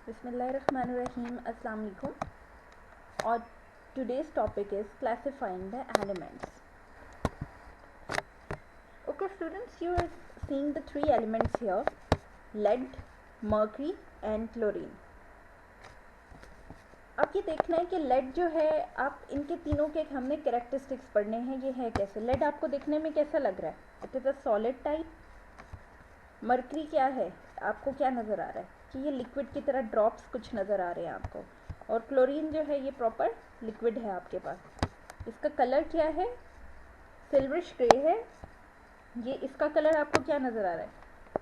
Bismillahirrahmanirrahim. Assalamu alaikum. Or today's topic is classifying the elements. Okay students, you are seeing the three elements here: lead, mercury and chlorine. अब ये देखना है कि lead जो है, आप इनके तीनों के हमने कैरेक्टरिस्टिक्स पढ़ने हैं. ये है कैसे. लेड आपको देखने में कैसा लग रहा है? It is a solid type. Mercury क्या है, आपको क्या नज़र आ रहा है कि ये लिक्विड की तरह ड्रॉप्स कुछ नज़र आ रहे हैं आपको. और क्लोरीन जो है ये प्रॉपर लिक्विड है आपके पास. इसका कलर क्या है? सिल्वरिश ग्रे है. ये इसका कलर आपको क्या नज़र आ रहा है?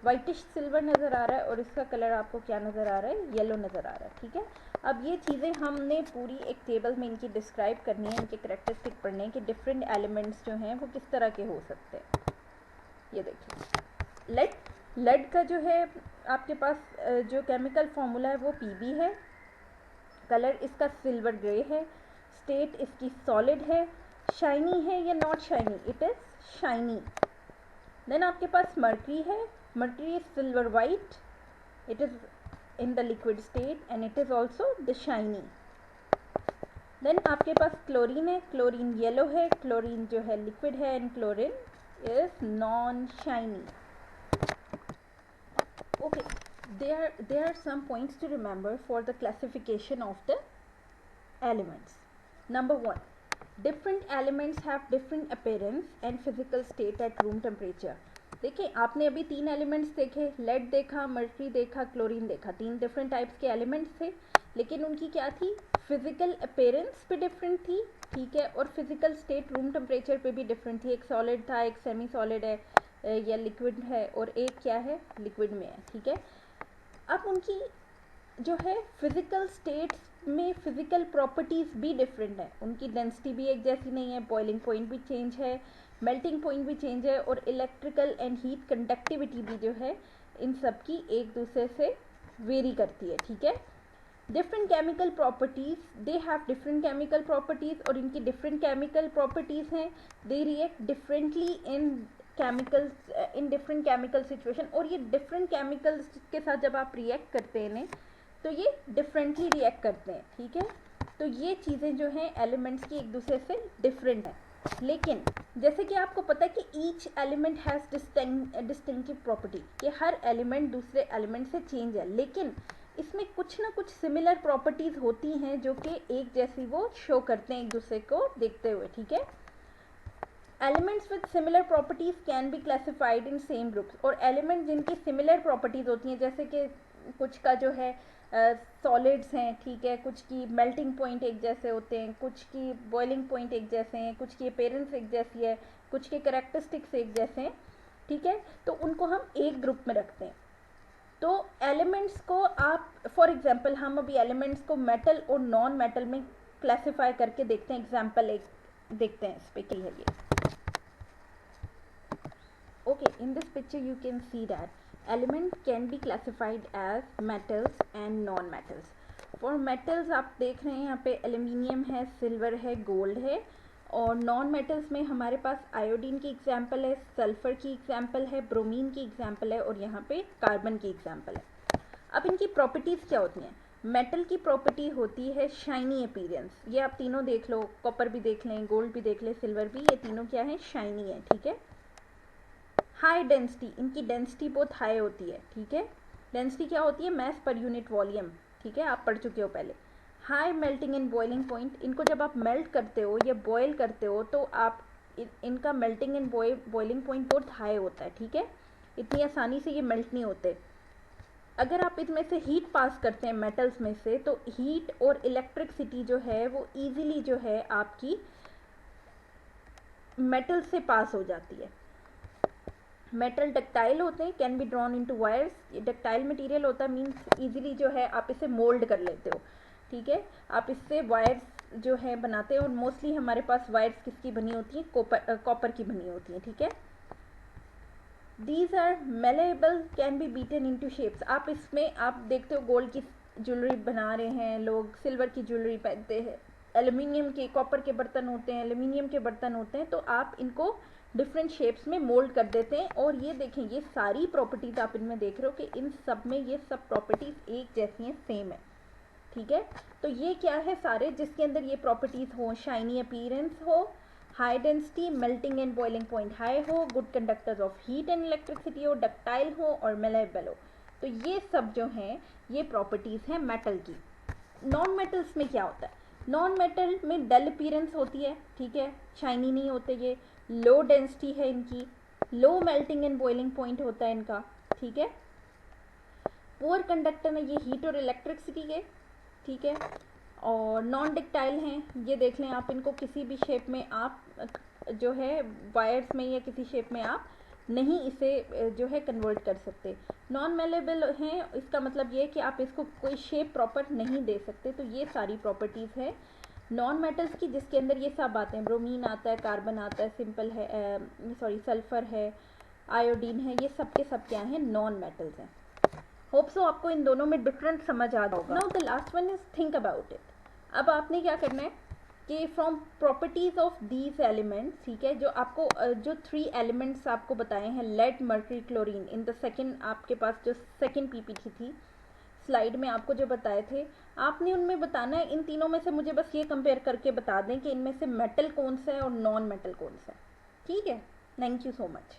वाइटिश सिल्वर नज़र आ रहा है. और इसका कलर आपको क्या नज़र आ रहा है? येलो नज़र आ रहा है. ठीक है. अब ये चीज़ें हमने पूरी एक टेबल में इनकी डिस्क्राइब करनी है, इनके करेक्टरिस्टिक पढ़ने हैं कि डिफरेंट एलिमेंट्स जो हैं वो किस तरह के हो सकते हैं. ये देखिए, लेड का जो है आपके पास जो केमिकल फार्मूला है वो Pb है. कलर इसका सिल्वर ग्रे है. स्टेट इसकी सॉलिड है. शाइनी है या not shiny? It is shiny. Then आपके पास मर्करी है. Mercury is silver white. It is in the liquid state and it is also the shiny. Then आपके पास क्लोरीन है. क्लोरीन येलो है. क्लोरीन जो है लिक्विड है and chlorine is non shiny. Okay, there are some points to remember for the classification of the elements. Number 1, different elements have different appearance and physical state at room temperature. देखिए, आपने अभी 3 elements देखे, lead देखा, mercury देखा, chlorine देखा. 3 different types के elements थे, लेकिन उनकी क्या थी? फिजिकल अपीयरेंस भी डिफरेंट थी. ठीक है. और फिजिकल स्टेट रूम टेम्परेचर पे भी डिफरेंट थी. एक सॉलिड था, एक सेमी सॉलिड है या लिक्विड है, और एक क्या है? लिक्विड में है. ठीक है. अब उनकी जो है फिजिकल स्टेट्स में फिजिकल प्रॉपर्टीज़ भी डिफरेंट है. उनकी डेंसिटी भी एक जैसी नहीं है. बॉइलिंग पॉइंट भी चेंज है, मेल्टिंग पॉइंट भी चेंज है, और इलेक्ट्रिकल एंड हीट कंडक्टिविटी भी जो है इन सब की एक दूसरे से वेरी करती है. ठीक है. Different chemical properties, they have different chemical properties, और इनकी डिफरेंट केमिकल प्रॉपर्टीज़ हैं. They react differently in chemicals in different chemical situation. और ये डिफरेंट केमिकल्स के साथ जब आप रिएक्ट करते हैं तो ये डिफरेंटली रिएक्ट करते हैं. ठीक है. तो ये चीज़ें जो हैं एलिमेंट्स की एक दूसरे से डिफरेंट है. लेकिन जैसे कि आपको पता है कि each element has distinctive property, कि हर एलिमेंट दूसरे एलिमेंट से चेंज है, लेकिन इसमें कुछ ना कुछ सिमिलर प्रॉपर्टीज़ होती हैं जो कि एक जैसी वो शो करते हैं एक दूसरे को देखते हुए. ठीक है. Elements with similar properties can be classified in same groups. और एलिमेंट जिनकी सिमिलर प्रॉपर्टीज़ होती हैं, जैसे कि कुछ का जो है सॉलिड्स हैं. ठीक है. कुछ की मेल्टिंग पॉइंट एक जैसे होते हैं, कुछ की बॉइलिंग पॉइंट एक जैसे हैं, कुछ की अपीयरेंस एक जैसी है, कुछ के कैरेक्टरिस्टिक्स एक जैसे हैं. ठीक है. तो उनको हम एक ग्रुप में रखते हैं. तो एलिमेंट्स को आप फॉर एग्जांपल, हम अभी एलिमेंट्स को मेटल और नॉन मेटल में क्लासिफाई करके देखते हैं. एग्जांपल एक देखते हैं. इस पे की है ये. Okay, in this picture you can see that element can be classified as metals and non-metals. For metals आप देख रहे हैं यहाँ पे एल्यूमिनियम है, सिल्वर है, गोल्ड है. और नॉन मेटल्स में हमारे पास आयोडीन की एग्जाम्पल है, सल्फर की एग्जाम्पल है, ब्रोमीन की एग्जाम्पल है, और यहाँ पे कार्बन की एग्जाम्पल है. अब इनकी प्रॉपर्टीज़ क्या होती हैं? मेटल की प्रॉपर्टी होती है शाइनी अपीयरेंस. ये आप तीनों देख लो, कॉपर भी देख लें, गोल्ड भी देख लें, सिल्वर भी, ये तीनों क्या है? शाइनी है. ठीक है. हाई डेंसिटी, इनकी डेंसिटी बहुत हाई होती है. ठीक है. डेंसिटी क्या होती है? Mess per unit volume. ठीक है. आप पढ़ चुके हो पहले. High melting and boiling point, इनको जब आप मेल्ट करते हो या बॉयल करते हो तो आप इनका मेल्टिंग एंड बॉइलिंग पॉइंट बहुत हाई होता है. ठीक है. इतनी आसानी से ये मेल्ट नहीं होते. अगर आप इसमें से हीट पास करते हैं मेटल्स में से, तो हीट और इलेक्ट्रिसिटी जो है वो ईजिली जो है आपकी मेटल से पास हो जाती है. मेटल डक्टाइल होते हैं, can be drawn into wires. ये डक्टाइल मटेरियल होता है, मीन्स इजीली जो है आप इसे मोल्ड कर लेते हो. ठीक है. आप इससे वायर्स जो है बनाते हैं, और मोस्टली हमारे पास वायर्स किसकी बनी होती हैं? कॉपर की बनी होती हैं. ठीक है. These are malleable, can be beaten into shapes. आप इसमें आप देखते हो गोल्ड की ज्वेलरी बना रहे हैं लोग, सिल्वर की ज्वेलरी पहनते हैं, एल्यूमिनियम के, कॉपर के बर्तन होते हैं, एल्यूमिनियम के बर्तन होते हैं. तो आप इनको डिफरेंट शेप्स में मोल्ड कर देते हैं। और ये देखें, ये सारी प्रॉपर्टीज़ आप इनमें देख रहे हो कि इन सब में ये सब प्रॉपर्टीज़ एक जैसी हैं, सेम है, ठीक है। तो ये क्या है, सारे जिसके अंदर ये प्रॉपर्टीज़ हो, शाइनी अपीयरेंस हो, high density, melting and boiling point high हो, good conductors of heat and electricity हो, डक्टाइल हो और मेलेबल हो। तो ये सब जो हैं ये प्रॉपर्टीज़ हैं मेटल की। नॉन मेटल्स में क्या होता है, नॉन मेटल में डल अपीयरेंस होती है, ठीक है, शाइनी नहीं होते ये, लो डेंसिटी है इनकी, low melting and boiling point होता है इनका, ठीक है। पुअर कंडक्टर में ये हीट और इलेक्ट्रिसिटी के, ठीक है। और नॉन डक्टाइल हैं, ये देख लें आप, इनको किसी भी शेप में आप जो है वायर्स में या किसी शेप में आप नहीं इसे जो है कन्वर्ट कर सकते। नॉन मेलेबल हैं, इसका मतलब ये है कि आप इसको कोई शेप प्रॉपर नहीं दे सकते। तो ये सारी प्रॉपर्टीज़ है नॉन मेटल्स की, जिसके अंदर ये सब आते हैं, ब्रोमीन आता है, कार्बन आता है, सिंपल है, सॉरी सल्फर है, आयोडीन है, ये सब के सब क्या हैं, नॉन मेटल्स हैं। होप सो आपको इन दोनों में डिफरेंस समझ आ जाएगा। Now the last one is think about it. अब आपने क्या करना है कि from properties of these elements, ठीक है, जो आपको जो 3 एलिमेंट्स आपको बताए हैं, lead, mercury, chlorine, in the second आपके पास जो सेकंड पीपीटी थी स्लाइड में आपको जो बताए थे, आपने उनमें बताना है, इन तीनों में से मुझे बस ये कंपेयर करके बता दें कि इनमें से मेटल कौन सा है और नॉन मेटल कौन सा है, ठीक है। Thank you so much.